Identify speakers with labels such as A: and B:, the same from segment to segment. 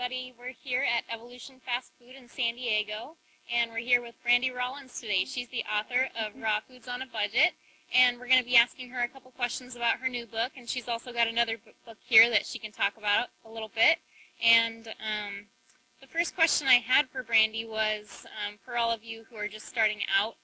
A: everybody. We're here at Evolution Fast Food in San Diego, and we're here with Brandi Rollins today. She's the author of Raw Foods on a Budget, and we're going to be asking her a couple questions about her new book, and she's also got another book here that she can talk about a little bit. And the first question I had for Brandi was, for all of you who are just starting out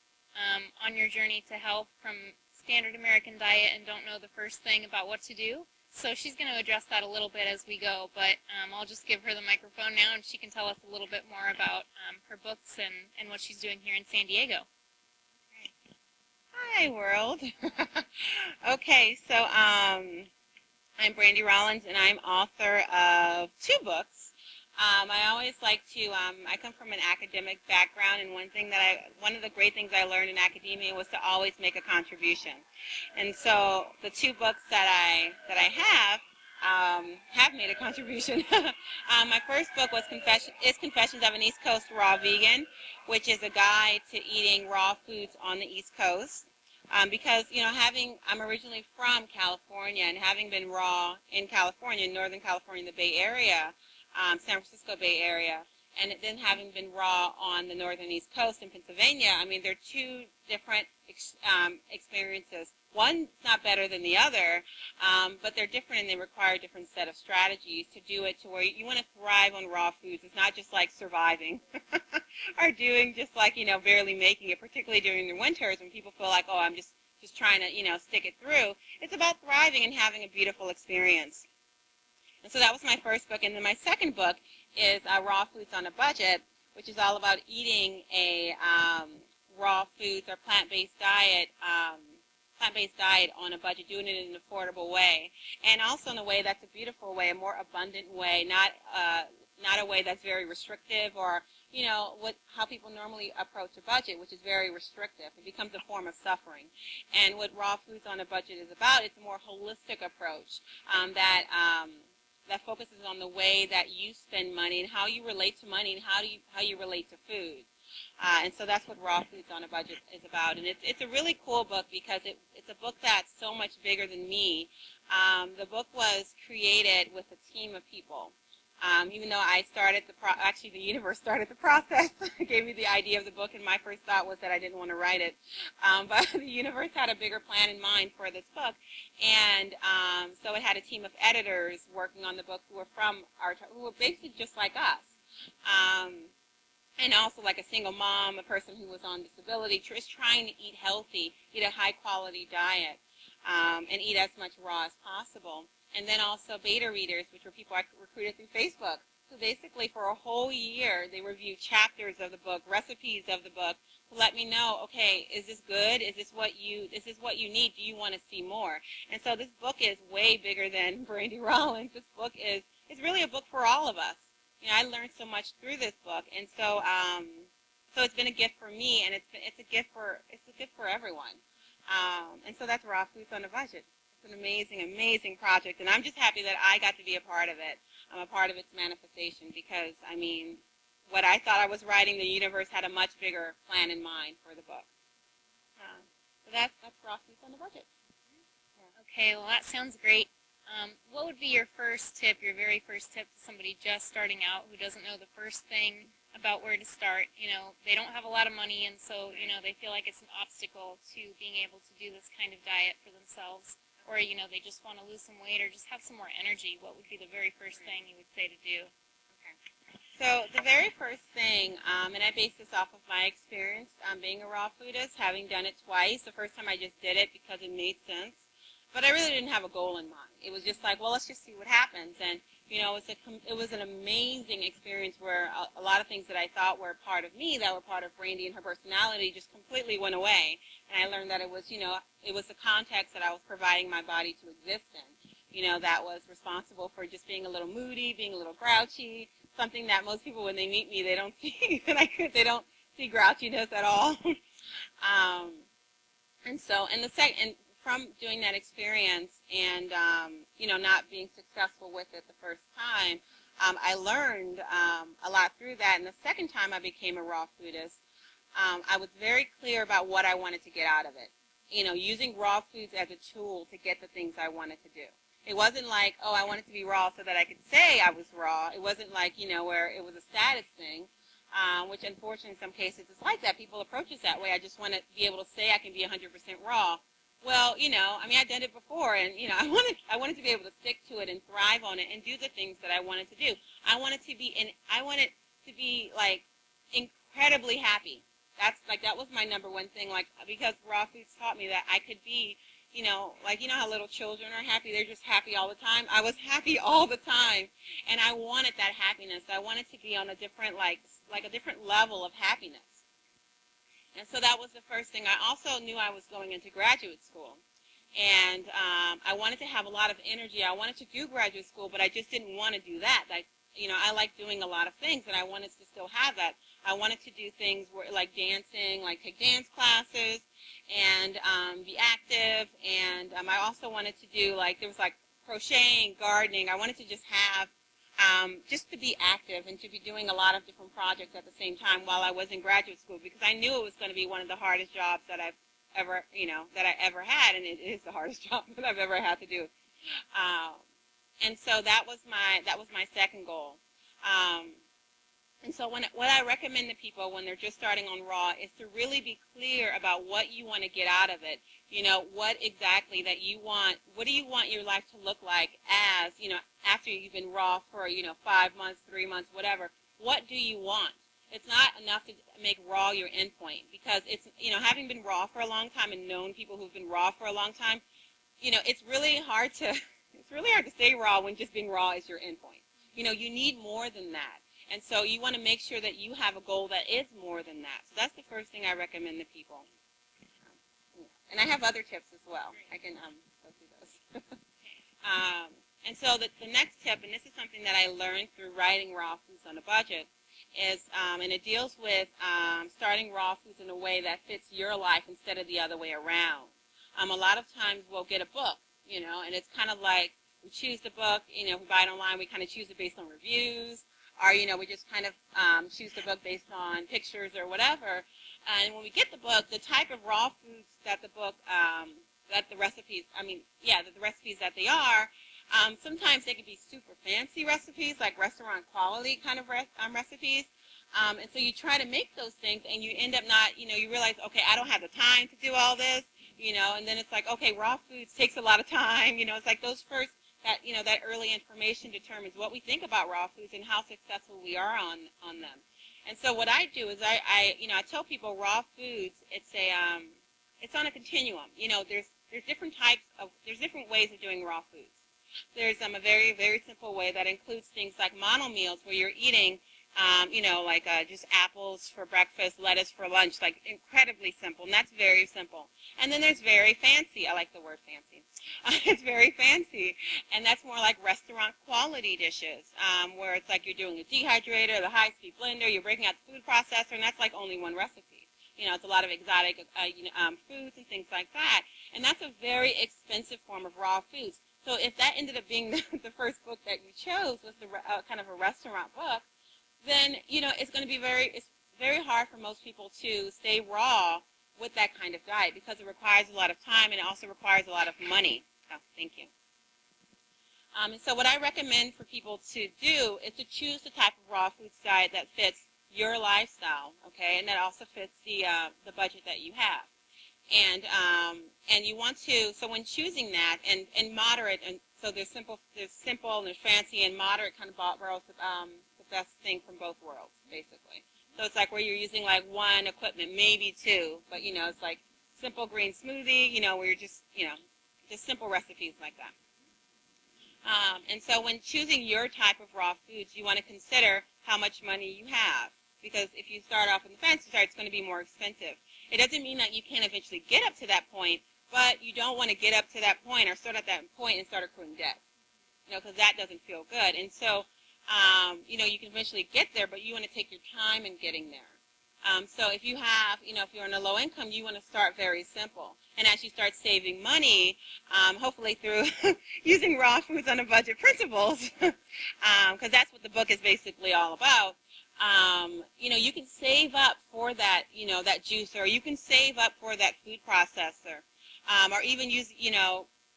A: on your journey to health from standard American diet and don't know the first thing about what to do. So she's going to address that a little bit as we go, but I'll just give her the microphone now and she can tell us a little bit more about her books and what she's doing here in San Diego.
B: Hi, world. Okay, so I'm Brandi Rollins, and I'm author of 2 books. I always like to, I come from an academic background, and one of the great things I learned in academia was to always make a contribution. And so the 2 books that I have made a contribution. My first book was Confessions of an East Coast Raw Vegan, which is a guide to eating raw foods on the East Coast. Because, you know, I'm originally from California, and having been raw in California, Northern California, the Bay Area, San Francisco Bay Area, and then having been raw on the northern East Coast in Pennsylvania, I mean, they're 2 different experiences. One's not better than the other, but they're different, and they require a different set of strategies to do it to where you want to thrive on raw foods. It's not just like surviving or doing just like, you know, barely making it, particularly during the winters when people feel like, oh, I'm just trying to, you know, stick it through. It's about thriving and having a beautiful experience. And so that was my first book. And then my second book is Raw Foods on a Budget, which is all about eating a raw foods or plant-based diet on a budget, doing it in an affordable way, and also in a way that's a beautiful way, a more abundant way, not a way that's very restrictive or, you know, how people normally approach a budget, which is very restrictive. It becomes a form of suffering. And what Raw Foods on a Budget is about, it's a more holistic approach that focuses on the way that you spend money and how you relate to money and how you relate to food. And so that's what Raw Foods on a Budget is about. And it's a really cool book because it's a book that's so much bigger than me. The book was created with a team of people. Even though I started actually the universe started the process. It gave me the idea of the book, and my first thought was that I didn't want to write it. But the universe had a bigger plan in mind for this book, and so it had a team of editors working on the book who were basically just like us. And also like a single mom, a person who was on disability, just trying to eat healthy, eat a high-quality diet, and eat as much raw as possible. And then also beta readers, which were people I recruited through Facebook. So basically for a whole year, they reviewed chapters of the book, recipes of the book, to let me know, okay, is this good? Is this what you need? Do you want to see more? And so this book is way bigger than Brandi Rollins. This book is really a book for all of us. You know, I learned so much through this book, and so it's been a gift for me, and it's a gift for everyone. And so that's Raw Foods on a Budget. It's an amazing, amazing project, and I'm just happy that I got to be a part of it. I'm a part of its manifestation because, I mean, what I thought I was writing, the universe had a much bigger plan in mind for the book. So that's Raw Foods on a Budget.
A: Yeah. Okay, well that sounds great. What would be your very first tip to somebody just starting out who doesn't know the first thing about where to start? You know, they don't have a lot of money, and so, you know, they feel like it's an obstacle to being able to do this kind of diet for themselves. Or, you know, they just want to lose some weight or just have some more energy. What would be the very first thing you would say to do?
B: Okay. So the very first thing, and I base this off of my experience being a raw foodist, having done it twice. The first time I just did it because it made sense. But I really didn't have a goal in mind. It was just like, well, let's just see what happens. And, you know, it was an amazing experience where a lot of things that I thought were part of me, that were part of Brandi and her personality, just completely went away. And I learned that it was, you know, it was the context that I was providing my body to exist in, you know, that was responsible for just being a little moody, being a little grouchy, something that most people, when they meet me, they don't see. They don't see grouchiness at all. And from doing that experience and, you know, not being successful with it the first time, I learned a lot through that. And the second time I became a raw foodist, I was very clear about what I wanted to get out of it. You know, using raw foods as a tool to get the things I wanted to do. It wasn't like, oh, I want it to be raw so that I could say I was raw. It wasn't like, where it was a status thing, which unfortunately in some cases it's like that. People approach us that way. I just want to be able to say I can be 100% raw. Well, I've done it before, and, I wanted to be able to stick to it and thrive on it and do the things that I wanted to do. I wanted to be like, incredibly happy. That was my number one thing, like, because raw foods taught me that I could be, how little children are happy, they're just happy all the time. I was happy all the time, and I wanted that happiness. I wanted to be on a different, like a different level of happiness. And so that was the first thing. I also knew I was going into graduate school, and I wanted to have a lot of energy. I wanted to do graduate school, but I just didn't want to do that. I like doing a lot of things, and I wanted to still have that. I wanted to do things like dancing, like take dance classes, and be active. And I also wanted to do, there was crocheting, gardening. I wanted to just have, just to be active and to be doing a lot of different projects at the same time while I was in graduate school, because I knew it was going to be one of the hardest jobs that I've ever, that I ever had, and it is the hardest job that I've ever had to do. And so that was my second goal. And so what I recommend to people when they're just starting on raw is to really be clear about what you want to get out of it. What exactly that you want. What do you want your life to look like as, after you've been raw for, 5 months, 3 months, whatever. What do you want? It's not enough to make raw your endpoint, because it's, having been raw for a long time and known people who've been raw for a long time, it's really hard to stay raw when just being raw is your endpoint. You need more than that. And so you want to make sure that you have a goal that is more than that. So that's the first thing I recommend to people. And I have other tips as well. I can go through those. And so the next tip, and this is something that I learned through writing Raw Foods on a Budget, is, and it deals with starting raw foods in a way that fits your life instead of the other way around. A lot of times we'll get a book, and it's kind of like we choose the book, if we buy it online, we kind of choose it based on reviews, or, we just kind of choose the book based on pictures or whatever. And when we get the book, the type of raw foods that the book, that the recipes, the recipes that they are, sometimes they can be super fancy recipes, like restaurant quality kind of recipes. And so you try to make those things, and you end up not, you realize, okay, I don't have the time to do all this, and then it's like, okay, raw foods takes a lot of time. It's like those first, that early information determines what we think about raw foods and how successful we are on them. And so what I do is I tell people raw foods, it's on a continuum. There's different there's different ways of doing raw foods. There's a very, very simple way that includes things like mono meals, where you're eating, just apples for breakfast, lettuce for lunch, like incredibly simple, and that's very simple. And then there's very fancy. I like the word fancy. It's very fancy, and that's more like restaurant quality dishes, where it's like you're doing a dehydrator, the high-speed blender, you're breaking out the food processor, and that's like only one recipe. It's a lot of exotic foods and things like that, and that's a very expensive form of raw foods. So if that ended up being the first book that you chose was the kind of a restaurant book, then it's going to be it's very hard for most people to stay raw with that kind of diet, because it requires a lot of time, and it also requires a lot of money. Oh, thank you. And so what I recommend for people to do is to choose the type of raw foods diet that fits your lifestyle, okay, and that also fits the budget that you have. And you want to, so when choosing that, and moderate, and so there's simple and there's fancy, and moderate kind of borrows the best thing from both worlds, basically. So it's like where you're using like one equipment, maybe two, but it's like simple green smoothie, where you're just simple recipes like that. And so when choosing your type of raw foods, you want to consider how much money you have, because if you start off in the fancy side, it's going to be more expensive. It doesn't mean that you can't eventually get up to that point, but you don't want to get up to that point or start at that point and start accruing debt, because that doesn't feel good. And so, you can eventually get there, but you want to take your time in getting there. So if you have, if you're on a low income, you want to start very simple. And as you start saving money, hopefully through using raw foods on a budget principles, because that's what the book is basically all about, you can save up for that, that juicer, or you can save up for that food processor, or even use,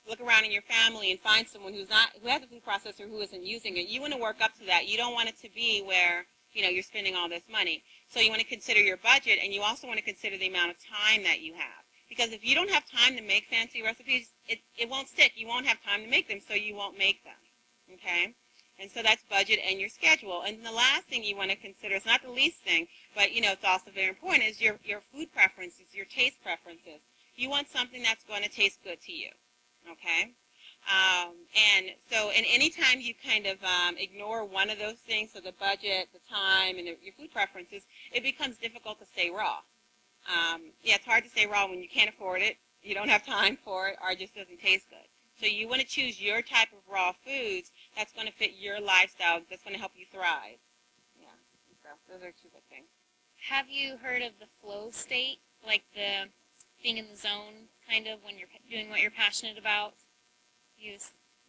B: look around in your family and find someone who has a food processor who isn't using it. You want to work up to that. You don't want it to be where, you're spending all this money. So you want to consider your budget, and you also want to consider the amount of time that you have. Because if you don't have time to make fancy recipes, it won't stick. You won't have time to make them, so you won't make them. Okay? And so that's budget and your schedule. And the last thing you want to consider, it's not the least thing, but it's also very important, is your food preferences, your taste preferences. You want something that's going to taste good to you. Okay? And any time you kind of ignore one of those things, so the budget, the time, and your food preferences, it becomes difficult to stay raw. It's hard to stay raw when you can't afford it, you don't have time for it, or it just doesn't taste good. So you want to choose your type of raw foods that's going to fit your lifestyle, that's going to help you thrive. Yeah, so those are two big things.
A: Have you heard of the flow state, like the being in the zone, kind of, when you're doing what you're passionate about? You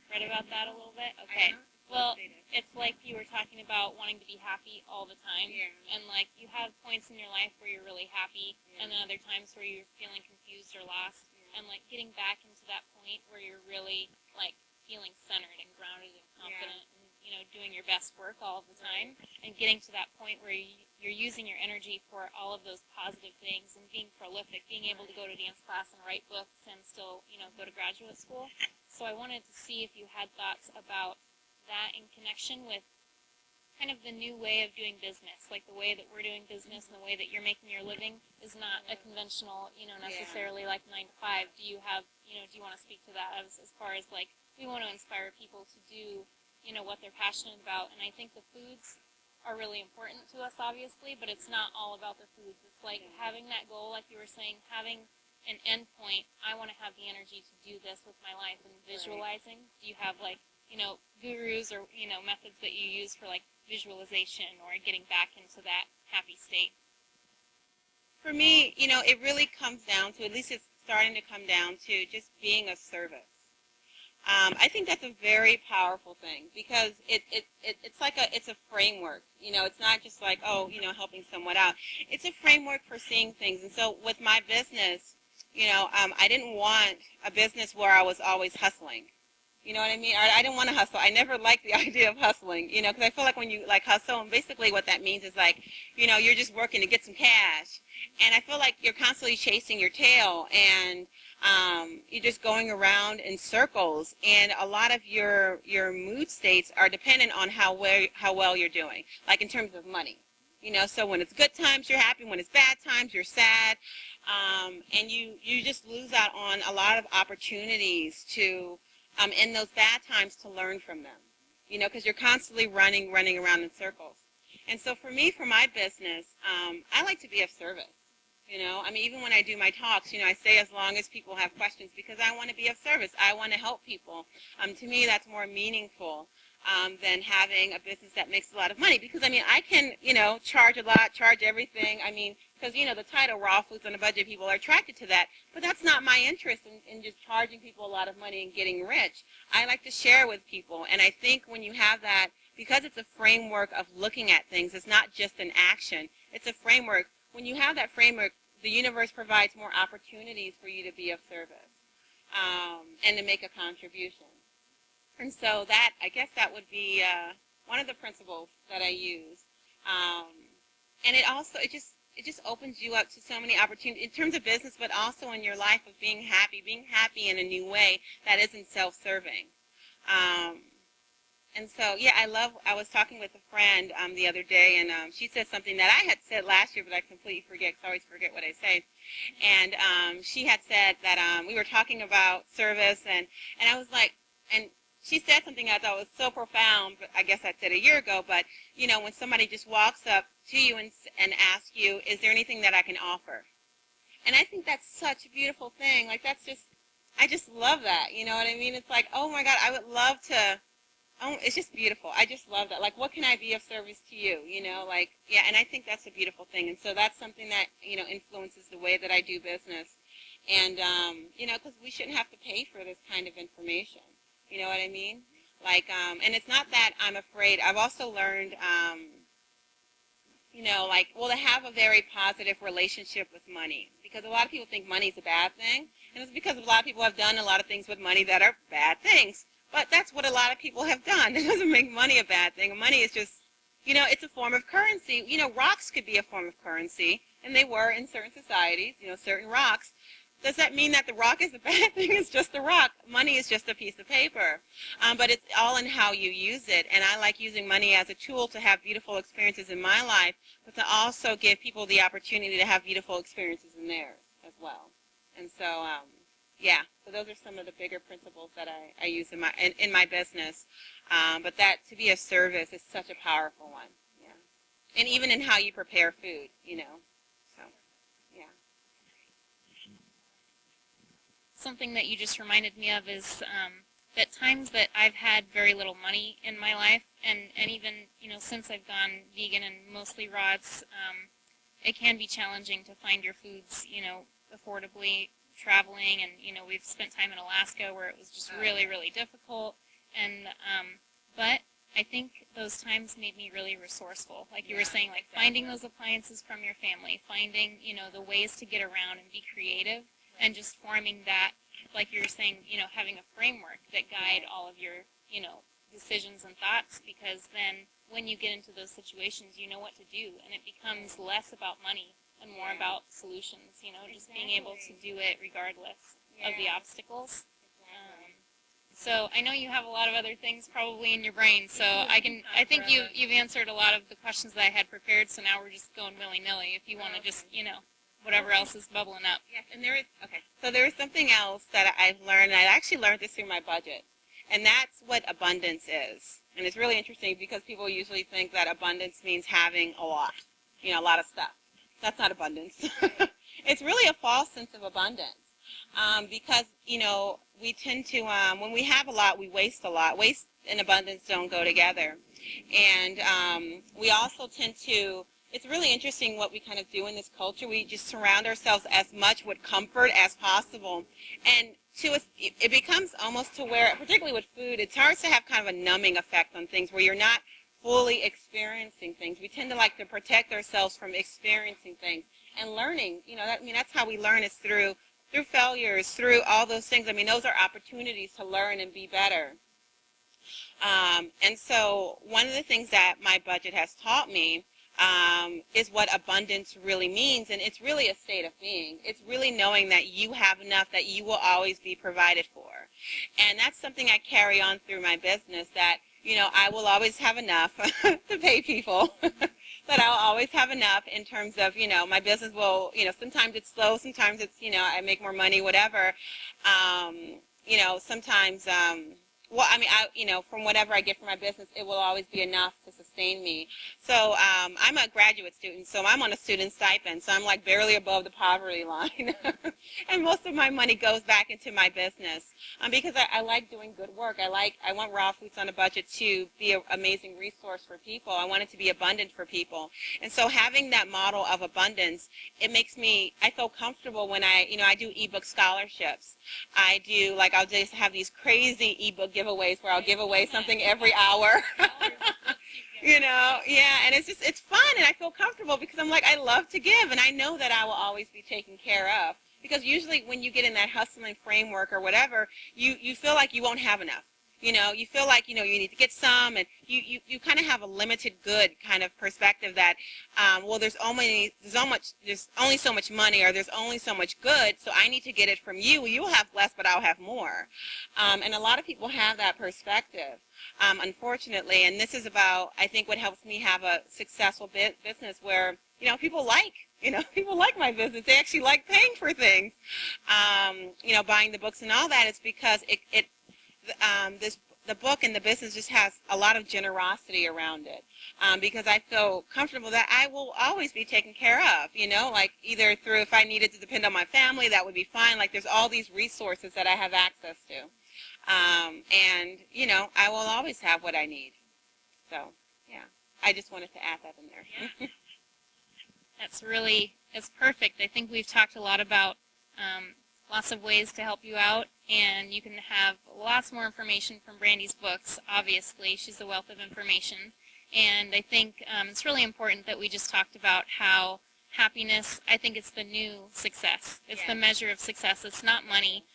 A: read about that a little bit? Okay. Well, it's like you were talking about wanting to be happy all the time.
B: Yeah.
A: And, like, you have points in your life where you're really happy, and then other times where you're feeling confused or lost. And, like, getting back into that point where you're really, like, feeling centered and grounded and confident and, doing your best work all of the time. And getting to that point where you're using your energy for all of those positive things and being prolific, being able to go to dance class and write books and still, go to graduate school. So I wanted to see if you had thoughts about that in connection with kind of the new way of doing business, like the way that we're doing business and the way that you're making your living is not a conventional, necessarily like 9 to 5. Do you have, do you want to speak to that as far as like we want to inspire people to do, what they're passionate about? And I think the foods are really important to us, obviously, but it's not all about the foods. It's like having that goal, like you were saying, having an end point. I want to have the energy to do this with my life, and visualizing. Do you have like, gurus or, methods that you use for like visualization or getting back into that happy state?
B: For me, it really comes down to, at least it's starting to come down to, just being of service. I think that's a very powerful thing, because it's a framework. It's not just like, helping someone out. It's a framework for seeing things. And so with my business, I didn't want a business where I was always hustling. You know what I mean? I didn't want to hustle. I never liked the idea of hustling, because I feel like when you like hustle, and basically what that means is like, you're just working to get some cash. And I feel like you're constantly chasing your tail, and you're just going around in circles, and a lot of your mood states are dependent on how well you're doing, like in terms of money. So when it's good times, you're happy. When it's bad times, you're sad. And you just lose out on a lot of opportunities to, in those bad times, to learn from them, because you're constantly running around in circles. And so for me, for my business, I like to be of service. Even when I do my talks, I say as long as people have questions, because I want to be of service. I want to help people. To me, that's more meaningful than having a business that makes a lot of money. Because, I can, charge a lot, charge everything. Because, the title, Raw Foods on a Budget, people are attracted to that. But that's not my interest in just charging people a lot of money and getting rich. I like to share with people. And I think when you have that, because it's a framework of looking at things, it's not just an action. It's a framework. When you have that framework, the universe provides more opportunities for you to be of service and to make a contribution. And so that, I guess that would be one of the principles that I use. And it just opens you up to so many opportunities in terms of business, but also in your life of being happy in a new way that isn't self-serving. And so, I was talking with a friend the other day, and she said something that I had said last year, but I completely forget, because I always forget what I say. And she had said that we were talking about service, and I was like, and she said something I thought was so profound, but I guess I said a year ago, but, when somebody just walks up to you and asks you, is there anything that I can offer? And I think that's such a beautiful thing. Like, I just love that, you know what I mean? It's like, oh my God, I would love to. Oh, it's just beautiful. I just love that. Like, what can I be of service to you? And I think that's a beautiful thing. And so that's something that, influences the way that I do business. And, because we shouldn't have to pay for this kind of information. You know what I mean? Like, and it's not that I'm afraid. I've also learned, to have a very positive relationship with money. Because a lot of people think money is a bad thing. And it's because a lot of people have done a lot of things with money that are bad things. But that's what a lot of people have done. It doesn't make money a bad thing. Money is just, it's a form of currency. Rocks could be a form of currency, and they were in certain societies, certain rocks. Does that mean that the rock is a bad thing? It's just a rock. Money is just a piece of paper. But it's all in how you use it. And I like using money as a tool to have beautiful experiences in my life, but to also give people the opportunity to have beautiful experiences in theirs as well. And so, yeah, so those are some of the bigger principles that I use in my business. But that to be a service is such a powerful one. Yeah. And even in how you prepare food, So, yeah.
A: Something that you just reminded me of is that times that I've had very little money in my life, and even, since I've gone vegan and mostly raw, it can be challenging to find your foods, affordably traveling, and, we've spent time in Alaska where it was just really, really difficult, and, but I think those times made me really resourceful. Like you were saying, like finding those appliances from your family, finding, the ways to get around and be creative, and just forming that, like you were saying, having a framework that guide all of your, decisions and thoughts, because then when you get into those situations, you know what to do, and it becomes less about money and more about solutions, just being able to do it regardless of the obstacles. So I know you have a lot of other things probably in your brain, so I think you've answered a lot of the questions that I had prepared, so now we're just going willy-nilly if you want to just, whatever else is bubbling up.
B: Yes, and so there is something else that I've learned, and I actually learned this through my budget, and that's what abundance is. And it's really interesting because people usually think that abundance means having a lot, a lot of stuff. That's not abundance. It's really a false sense of abundance, because, we tend to, when we have a lot, we waste a lot. Waste and abundance don't go together. And we also tend to, it's really interesting what we kind of do in this culture. We just surround ourselves as much with comfort as possible. And it becomes almost to where, particularly with food, it starts to have kind of a numbing effect on things where you're not fully experiencing things. We tend to like to protect ourselves from experiencing things and learning. That's how we learn, is through failures, through all those things. Those are opportunities to learn and be better. And so one of the things that my budget has taught me is what abundance really means, and it's really a state of being. It's really knowing that you have enough, that you will always be provided for. And that's something I carry on through my business, that, I will always have enough to pay people, that I'll always have enough in terms of, my business will, sometimes it's slow, sometimes it's, I make more money, whatever. Sometimes, from whatever I get from my business, it will always be enough to sustain me. So I'm a graduate student, so I'm on a student stipend, so I'm like barely above the poverty line. And most of my money goes back into my business because I like doing good work. I want Raw Foods on a Budget to be an amazing resource for people. I want it to be abundant for people. And so having that model of abundance, it makes me, I feel comfortable when I do ebook scholarships. I'll just have these crazy ebook giveaways where I'll give away something every hour. And it's fun, and I feel comfortable because I'm like, I love to give, and I know that I will always be taken care of. Because usually when you get in that hustling framework or whatever, you feel like you won't have enough. You feel like, you need to get some, and you kind of have a limited good kind of perspective that, there's only so much money, or there's only so much good, so I need to get it from you. You'll have less, but I'll have more. And a lot of people have that perspective, unfortunately, and this is about, I think, what helps me have a successful business where, people like my business. They actually like paying for things, buying the books and all that. It's because the book and the business just has a lot of generosity around it, because I feel comfortable that I will always be taken care of, like either through, if I needed to depend on my family, that would be fine. Like there's all these resources that I have access to, and I will always have what I need. So yeah, I just wanted to add that in there.
A: Yeah. It's perfect. I think we've talked a lot about lots of ways to help you out, and you can have lots more information from Brandi's books. Obviously, she's a wealth of information, and I think it's really important that we just talked about how happiness, I think it's the new success. It's the
B: Yeah.
A: measure of success. It's not money.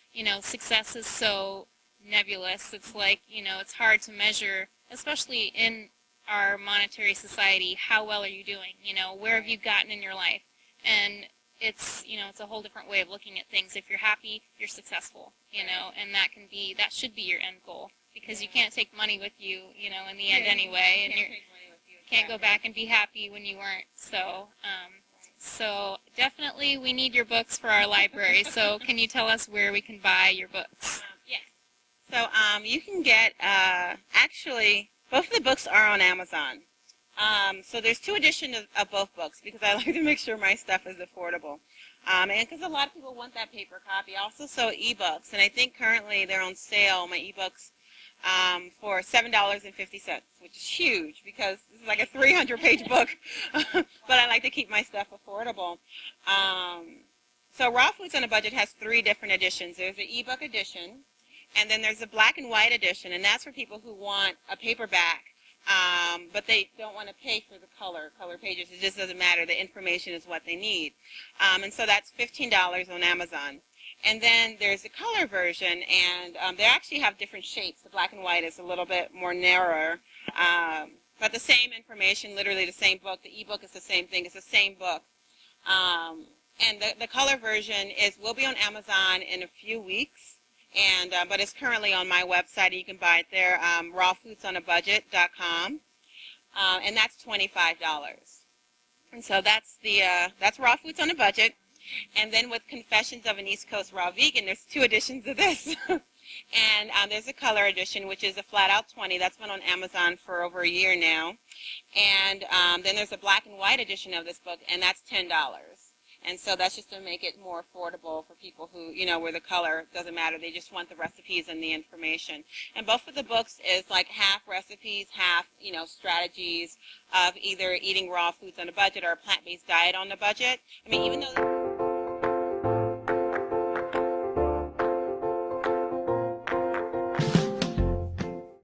A: Success is so nebulous. It's like, it's hard to measure, especially in our monetary society. How well are you doing? Where have you gotten in your life? And it's a whole different way of looking at things. If you're happy, you're successful, and that should be your end goal, because you can't take money with you, in the end anyway, and you can't go back and be happy when you weren't. So definitely we need your books for our library. So can you tell us where we can buy your books?
B: Yes. So you can get, actually, both of the books are on Amazon. So there's 2 editions of both books, because I like to make sure my stuff is affordable. And because a lot of people want that paper copy. I also sell ebooks, and I think currently they're on sale, my ebooks, for $7.50, which is huge, because this is like a 300-page book, but I like to keep my stuff affordable. So Raw Foods on a Budget has 3 different editions. There's the ebook edition, and then there's a black and white edition, and that's for people who want a paperback, but they don't want to pay for the color pages. It just doesn't matter. The information is what they need. And so that's $15 on Amazon. And then there's the color version, and they actually have different shapes. The black and white is a little bit more narrower, but the same information, literally the same book. The ebook is the same thing. It's the same book. And the color version will be on Amazon in a few weeks, and but it's currently on my website, and you can buy it there, rawfoodsonabudget.com, and that's $25. And so that's Raw Foods on a Budget. And then with Confessions of an East Coast Raw Vegan, there's 2 editions of this. And there's a color edition, which is a flat out 20. That's been on Amazon for over a year now. And then there's a black and white edition of this book, and that's $10. And so that's just to make it more affordable for people who, where the color doesn't matter. They just want the recipes and the information. And both of the books is like half recipes, half, strategies of either eating raw foods on a budget or a plant-based diet on a budget. I mean, even though